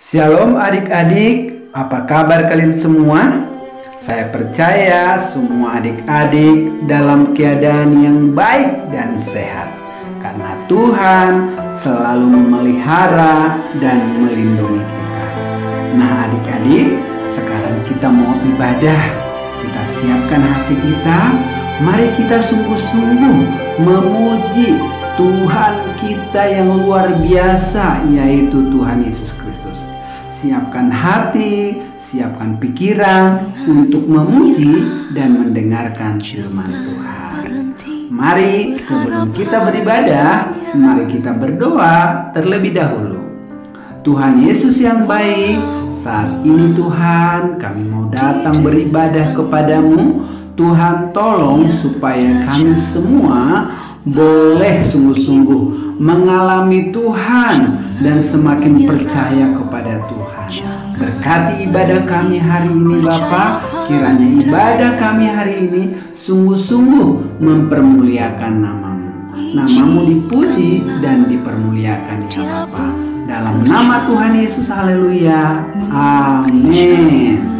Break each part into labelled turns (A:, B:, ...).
A: Shalom adik-adik, apa kabar kalian semua? Saya percaya semua adik-adik dalam keadaan yang baik dan sehat, karena Tuhan selalu memelihara dan melindungi kita. Nah adik-adik, sekarang kita mau ibadah. Kita siapkan hati kita, mari kita sungguh-sungguh memuji Tuhan kita yang luar biasa, yaitu Tuhan Yesus Kristus. Siapkan hati, siapkan pikiran untuk memuji dan mendengarkan firman Tuhan. Mari sebelum kita beribadah, mari kita berdoa terlebih dahulu. Tuhan Yesus yang baik, saat ini Tuhan kami mau datang beribadah kepadamu. Tuhan tolong supaya kami semua boleh sungguh-sungguh mengalami Tuhan dan semakin percaya kepada Tuhan. Berkati ibadah kami hari ini Bapa, kiranya ibadah kami hari ini sungguh-sungguh mempermuliakan namamu. Namamu dipuji dan dipermuliakan ya Bapa. Dalam nama Tuhan Yesus, haleluya, amin.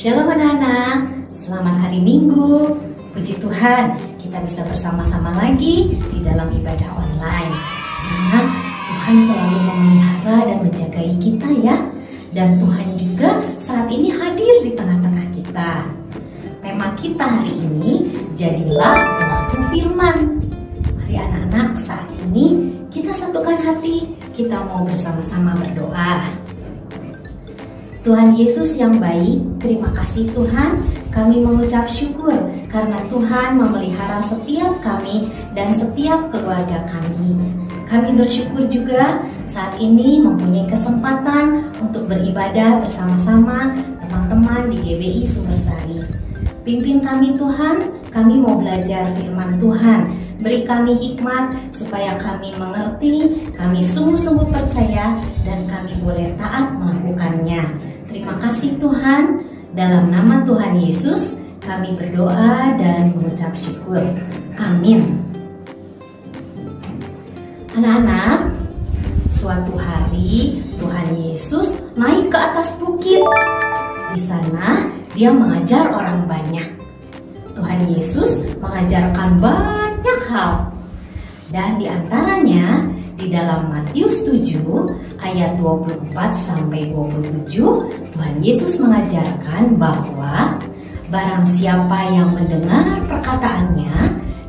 B: Shalom anak-anak, selamat hari Minggu. Puji Tuhan, kita bisa bersama-sama lagi di dalam ibadah online. Nah, Tuhan selalu memelihara dan menjagai kita ya. Dan Tuhan juga saat ini hadir di tengah-tengah kita. Tema kita hari ini, jadilah pelaku firman. Mari anak-anak, saat ini kita satukan hati, kita mau bersama-sama berdoa. Tuhan Yesus yang baik, terima kasih Tuhan, kami mengucap syukur karena Tuhan memelihara setiap kami dan setiap keluarga kami. Kami bersyukur juga saat ini mempunyai kesempatan untuk beribadah bersama-sama teman-teman di GBI Sumbersari. Pimpin kami Tuhan, kami mau belajar firman Tuhan. Beri kami hikmat supaya kami mengerti, kami sungguh-sungguh percaya dan kami boleh taat melakukannya. Terima kasih Tuhan, dalam nama Tuhan Yesus kami berdoa dan mengucap syukur. Amin. Anak-anak, suatu hari Tuhan Yesus naik ke atas bukit. Di sana dia mengajar orang banyak. Tuhan Yesus mengajarkan banyak hal. Dan di antaranya di dalam Matius 7 ayat 24 sampai 27, Tuhan Yesus mengajarkan bahwa barang siapa yang mendengar perkataannya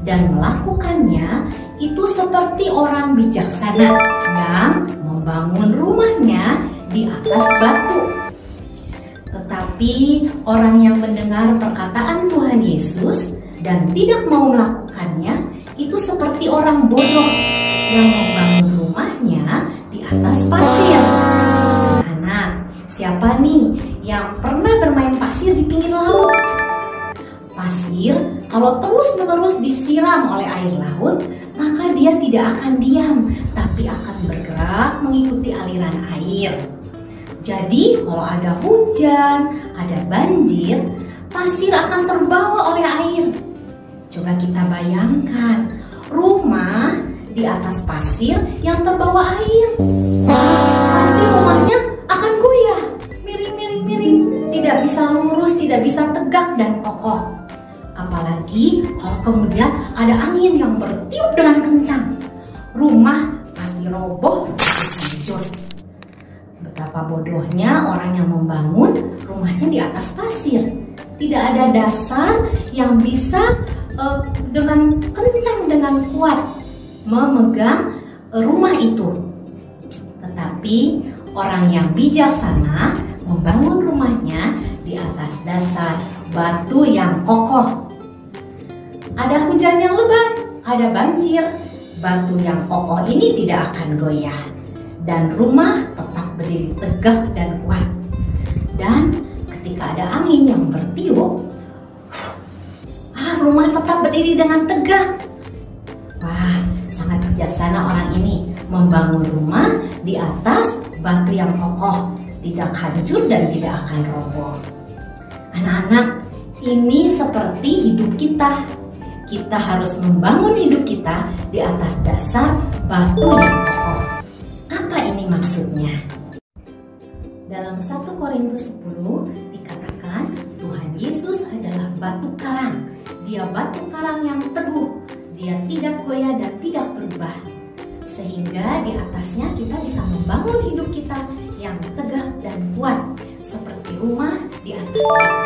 B: dan melakukannya itu seperti orang bijaksana yang membangun rumahnya di atas batu. Tetapi orang yang mendengar perkataan Tuhan Yesus dan tidak mau melakukannya itu seperti orang bodoh yang membangun rumahnya di atas pasir. Anak, siapa nih yang pernah bermain pasir di pinggir laut? Pasir kalau terus-menerus disiram oleh air laut, maka dia tidak akan diam, tapi akan bergerak mengikuti aliran air. Jadi kalau ada hujan, ada banjir, pasir akan terbawa oleh air. Coba kita bayangkan, rumah di atas pasir yang terbawa air. Pasti rumahnya akan goyah, miring, tidak bisa lurus, tidak bisa tegak dan kokoh. Apalagi kalau kemudian ada angin yang bertiup dengan kencang, rumah pasti roboh dan hancur. Betapa bodohnya orang yang membangun rumahnya di atas pasir. Tidak ada dasar yang bisa dengan kencang, dengan kuat memegang rumah itu. Tetapi orang yang bijaksana membangun rumahnya di atas dasar batu yang kokoh. Ada hujan yang lebat, ada banjir, batu yang kokoh ini tidak akan goyah dan rumah tetap berdiri tegak dan kuat. Dan ketika ada angin yang bertiup, rumah tetap berdiri dengan tegak. Wah, sangat bijaksana orang ini membangun rumah di atas batu yang kokoh, tidak hancur dan tidak akan roboh. Anak-anak, ini seperti hidup kita. Kita harus membangun hidup kita di atas dasar batu yang kokoh. Apa ini maksudnya? Dalam 1 Korintus 10 dikatakan Tuhan Yesus adalah batu karang. Dia batu karang yang teguh. Dia tidak goyah dan tidak berubah. Sehingga di atasnya kita bisa membangun hidup kita yang tegak dan kuat. Seperti rumah di atas batu.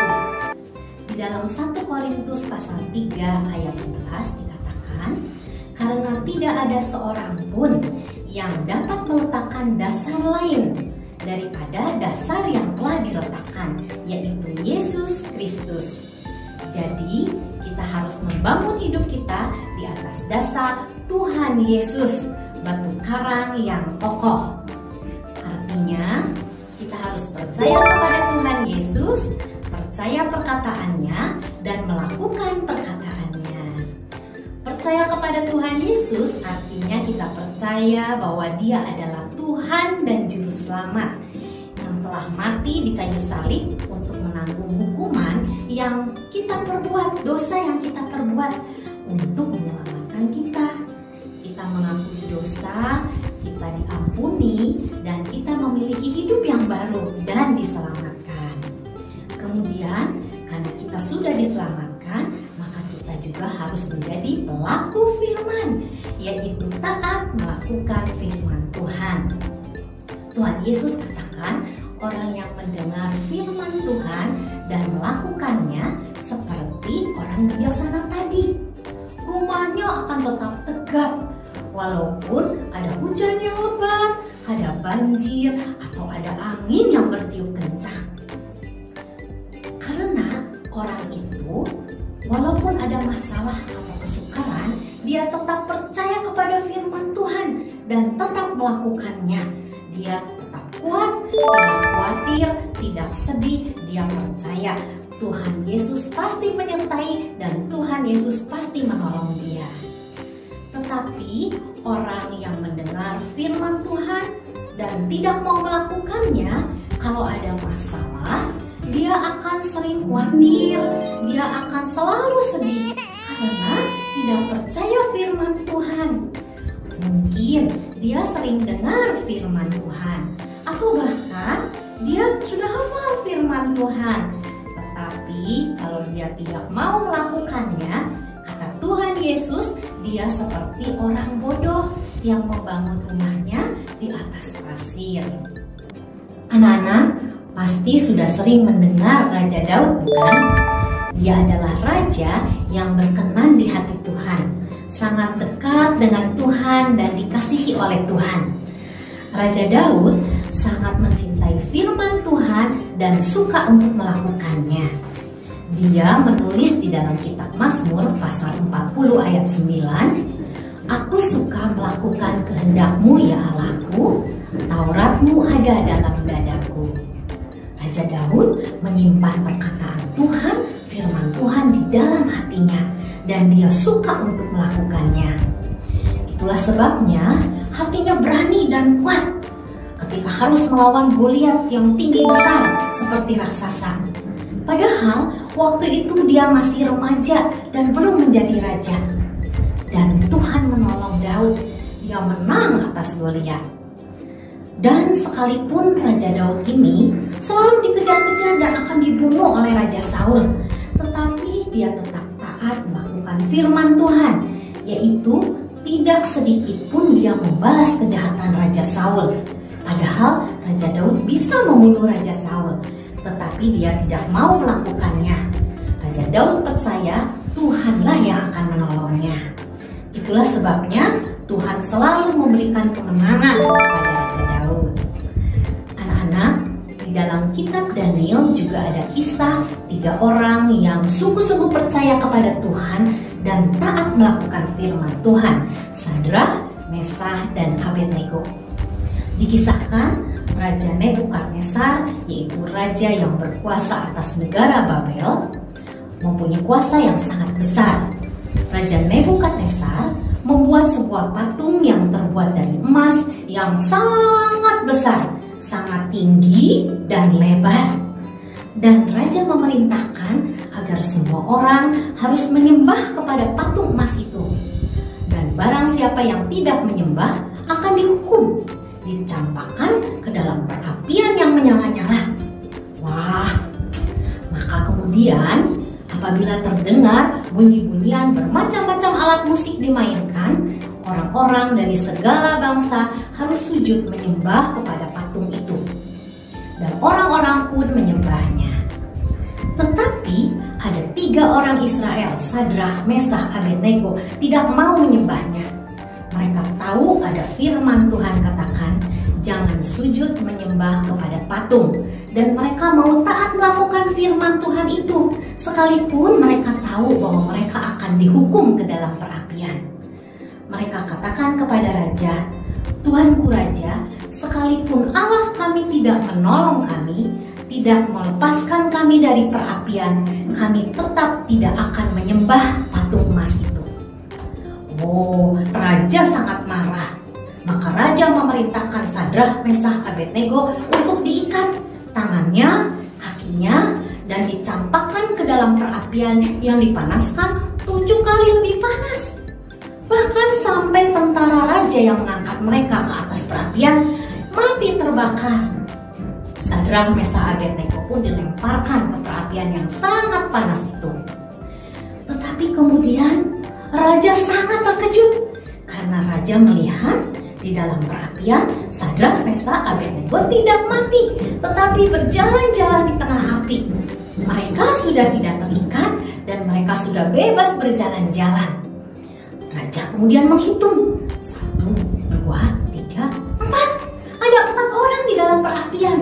B: Di dalam 1 Korintus pasal 3 ayat 11 dikatakan, karena tidak ada seorang pun yang dapat meletakkan dasar lain daripada dasar yang telah diletakkan, yaitu Yesus Kristus. Jadi kita harus membangun hidup kita di atas dasar Tuhan Yesus, batu karang yang kokoh. Artinya kita harus percaya kepada Tuhan Yesus, percaya perkataannya dan melakukan perkataannya. Percaya kepada Tuhan Yesus artinya kita percaya bahwa Dia adalah Tuhan dan Juru Selamat yang telah mati di kayu salib untuk menanggung hukuman yang kita perbuat, dosa yang kita perbuat untuk menyelamatkan kita. Kita mengakui dosa, kita diampuni, dan kita memiliki hidup yang baru dan diselamatkan. Kemudian harus menjadi pelaku firman, yaitu taat melakukan firman Tuhan. Tuhan Yesus katakan, orang yang mendengar firman Tuhan dan melakukannya seperti orang bijaksana tadi. Rumahnya akan tetap tegap, walaupun ada hujan yang lebat, ada banjir, atau ada angin yang bertiup kencang. Karena orang itu, walaupun ada masalah atau kesukaran, dia tetap percaya kepada firman Tuhan dan tetap melakukannya. Dia tetap kuat, tidak khawatir, tidak sedih. Dia percaya Tuhan Yesus pasti menyertai dan Tuhan Yesus pasti menolong dia. Tetapi orang yang mendengar firman Tuhan dan tidak mau melakukannya, kalau ada masalah, dia akan sering khawatir, dia akan selalu sedih karena tidak percaya firman Tuhan. Mungkin dia sering dengar firman Tuhan, atau bahkan dia sudah hafal firman Tuhan. Tetapi kalau dia tidak mau melakukannya, kata Tuhan Yesus, dia seperti orang bodoh yang membangun rumahnya di atas pasir. Anak-anak pasti sudah sering mendengar Raja Daud, bukan? Dia adalah raja yang berkenan di hati Tuhan, sangat dekat dengan Tuhan dan dikasihi oleh Tuhan. Raja Daud sangat mencintai firman Tuhan dan suka untuk melakukannya. Dia menulis di dalam kitab Mazmur pasal 40 ayat 9, "Aku suka melakukan kehendak-Mu ya Allahku, Taurat-Mu ada dalam dadaku." Raja Daud menyimpan perkataan Tuhan, firman Tuhan di dalam hatinya, dan dia suka untuk melakukannya. Itulah sebabnya hatinya berani dan kuat ketika harus melawan Goliat yang tinggi besar seperti raksasa. Padahal waktu itu dia masih remaja dan belum menjadi raja. Dan Tuhan menolong Daud, dia menang atas Goliat. Dan sekalipun Raja Daud ini selalu dikejar-kejar dan akan dibunuh oleh Raja Saul, tetapi dia tetap taat melakukan firman Tuhan, yaitu tidak sedikit pun dia membalas kejahatan Raja Saul. Padahal Raja Daud bisa membunuh Raja Saul, tetapi dia tidak mau melakukannya. Raja Daud percaya Tuhanlah yang akan menolongnya. Itulah sebabnya Tuhan selalu memberikan kemenangan kepada Raja Daud. Anak-anak, di dalam kitab Daniel juga ada kisah 3 orang yang sungguh-sungguh percaya kepada Tuhan dan taat melakukan firman Tuhan, Sadrah, Mesah, dan Abednego. Dikisahkan Raja Nebukadnezar, yaitu raja yang berkuasa atas negara Babel, mempunyai kuasa yang sangat besar. Raja Nebukadnezar membuat sebuah patung yang terbuat dari emas yang sangat besar, sangat tinggi dan lebar. Dan raja memerintahkan agar semua orang harus menyembah kepada patung emas itu. Dan barang siapa yang tidak menyembah akan dihukum, dicampakkan ke dalam perapian yang menyala-nyala. Wah, maka kemudian apabila terdengar bunyi-bunyian bermacam-macam alat musik dimainkan, orang-orang dari segala bangsa harus sujud menyembah kepada patung itu. Dan orang-orang pun menyembahnya. Tetapi ada 3 orang Israel, Sadrah, Mesah, Abednego, tidak mau menyembahnya. Mereka tahu ada firman Tuhan katakan, jangan sujud menyembah kepada patung. Dan mereka mau taat melakukan firman Tuhan itu, sekalipun mereka tahu bahwa mereka akan dihukum ke dalam perapian. Mereka katakan kepada raja, "Tuanku Raja, sekalipun Allah kami tidak menolong kami, tidak melepaskan kami dari perapian, kami tetap tidak akan menyembah patung emas itu." Oh, raja sangat marah. Maka raja memerintahkan Sadrah, Mesah, Abednego untuk diikat tangannya, kakinya, dan dicampakkan ke dalam perapian yang dipanaskan 7 kali lebih panas. Bahkan sampai tentara raja yang mengangkat mereka ke atas perapian mati terbakar. Sadrah, Mesah, Abednego pun dilemparkan ke perapian yang sangat panas itu. Tetapi kemudian Raja sangat terkejut karena raja melihat di dalam perapian Sadrak, Mesakh, Abednego tidak mati, tetapi berjalan-jalan di tengah api. Mereka sudah tidak terikat dan mereka sudah bebas berjalan-jalan. Raja kemudian menghitung, 1, 2, 3, 4. Ada 4 orang di dalam perapian.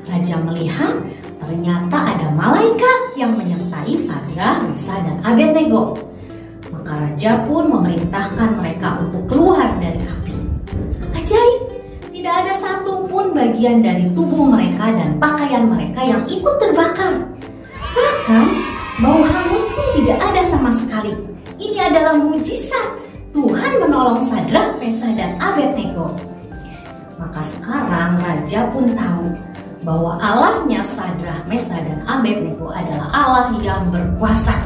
B: Raja melihat ternyata ada malaikat yang menyertai Sadrak, Mesakh, dan Abednego. Maka raja pun memerintahkan mereka untuk keluar dari api. Ajaib, tidak ada satupun bagian dari tubuh mereka dan pakaian mereka yang ikut terbakar. Bahkan bau hangus pun tidak ada sama sekali. Ini adalah mujizat. Tuhan menolong Sadrak, Mesakh, dan Abednego. Maka sekarang raja pun tahu bahwa Allahnya Sadrak, Mesakh, dan Abednego adalah Allah yang berkuasa.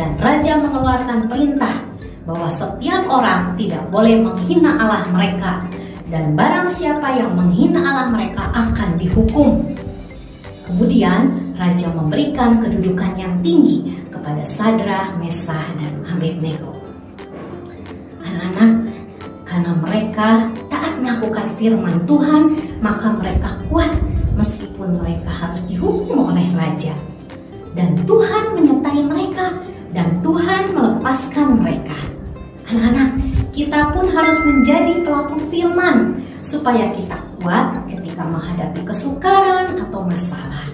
B: Dan raja mengeluarkan perintah bahwa setiap orang tidak boleh menghina Allah mereka, dan barang siapa yang menghina Allah mereka akan dihukum. Kemudian raja memberikan kedudukan yang tinggi kepada Sadrak, Mesakh, dan Abednego. Anak-anak, karena mereka taat melakukan firman Tuhan, maka mereka kuat meskipun mereka harus dihukum oleh raja. Dan Tuhan menyertai mereka, dan Tuhan melepaskan mereka. Anak-anak, kita pun harus menjadi pelaku firman supaya kita kuat ketika menghadapi kesukaran atau masalah.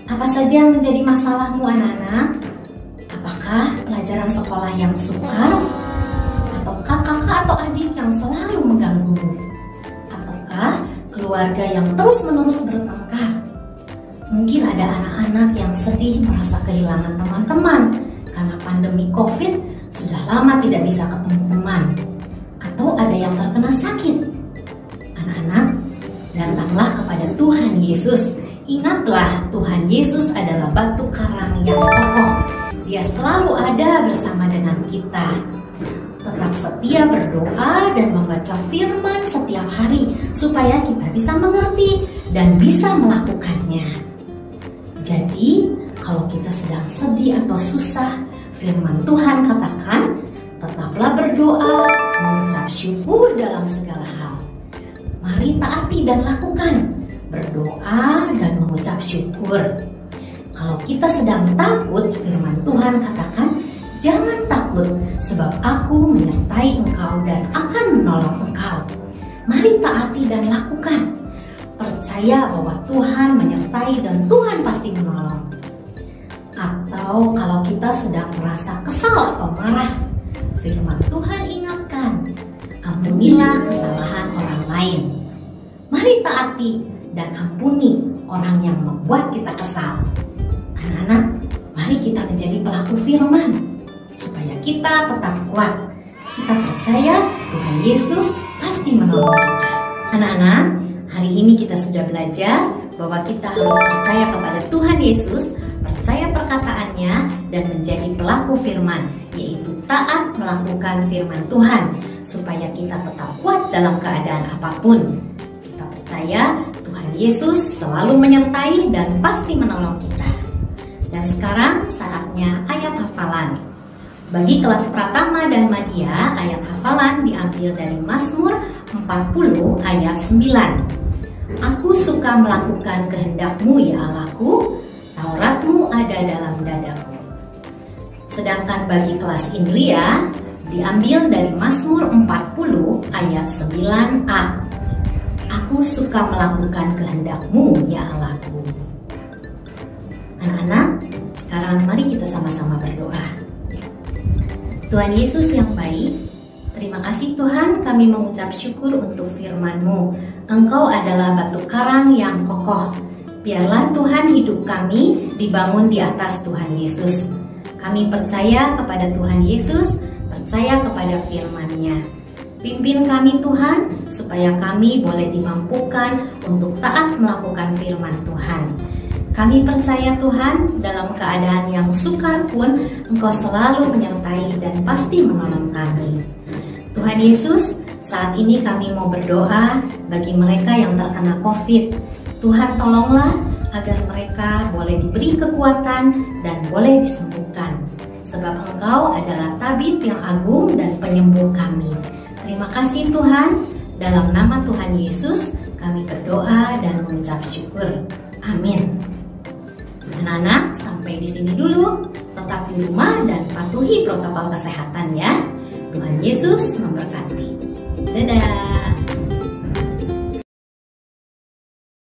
B: Apa saja yang menjadi masalahmu, anak-anak? Apakah pelajaran sekolah yang sukar? Atau kakak atau adik yang selalu mengganggumu? Ataukah keluarga yang terus-menerus bertengkar? Mungkin ada anak-anak yang sedih merasa kehilangan teman-teman karena pandemi COVID, sudah lama tidak bisa ketemu teman. Atau ada yang terkena sakit. Anak-anak, datanglah kepada Tuhan Yesus. Ingatlah, Tuhan Yesus adalah batu karang yang kokoh. Dia selalu ada bersama dengan kita. Tetap setia berdoa dan membaca firman setiap hari supaya kita bisa mengerti dan bisa melakukannya. Jadi, kalau kita sedang sedih atau susah, firman Tuhan katakan, tetaplah berdoa, mengucap syukur dalam segala hal. Mari taati dan lakukan, berdoa dan mengucap syukur. Kalau kita sedang takut, firman Tuhan katakan, jangan takut, sebab aku menyertai engkau dan akan menolong engkau. Mari taati dan lakukan. Percaya bahwa Tuhan menyertai dan Tuhan pasti menolong. Atau kalau kita sedang merasa kesal atau marah, firman Tuhan ingatkan, ampunilah kesalahan orang lain. Mari taati dan ampuni orang yang membuat kita kesal. Anak-anak, mari kita menjadi pelaku firman supaya kita tetap kuat. Kita percaya Tuhan Yesus pasti menolong kita. Anak-anak, hari ini kita sudah belajar bahwa kita harus percaya kepada Tuhan Yesus, percaya perkataannya, dan menjadi pelaku firman, yaitu taat melakukan firman Tuhan, supaya kita tetap kuat dalam keadaan apapun. Kita percaya Tuhan Yesus selalu menyertai dan pasti menolong kita. Dan sekarang saatnya ayat hafalan. Bagi kelas Pratama dan Madya, ayat hafalan diambil dari Mazmur 40 ayat 9. Aku suka melakukan kehendak-Mu ya Allahku, Taurat-Mu ada dalam dadaku. Sedangkan bagi kelas Indria diambil dari Mazmur 40 ayat 9a. Aku suka melakukan kehendak-Mu ya Allahku. Anak-anak, sekarang mari kita sama-sama berdoa. Tuhan Yesus yang baik, terima kasih Tuhan, kami mengucap syukur untuk firman-Mu. Engkau adalah batu karang yang kokoh. Biarlah Tuhan hidup kami dibangun di atas Tuhan Yesus. Kami percaya kepada Tuhan Yesus, percaya kepada firman-Nya. Pimpin kami Tuhan, supaya kami boleh dimampukan untuk taat melakukan firman Tuhan. Kami percaya Tuhan, dalam keadaan yang sukar pun Engkau selalu menyertai dan pasti menolong kami. Tuhan Yesus, saat ini kami mau berdoa bagi mereka yang terkena COVID. Tuhan tolonglah agar mereka boleh diberi kekuatan dan boleh disembuhkan. sebab Engkau adalah tabib yang agung dan penyembuh kami. Terima kasih Tuhan, dalam nama Tuhan Yesus kami berdoa dan mengucap syukur. Amin. Anak-anak, sampai di sini dulu. Tetap di rumah dan patuhi protokol kesehatan ya. Tuhan Yesus memberkati. Dadah.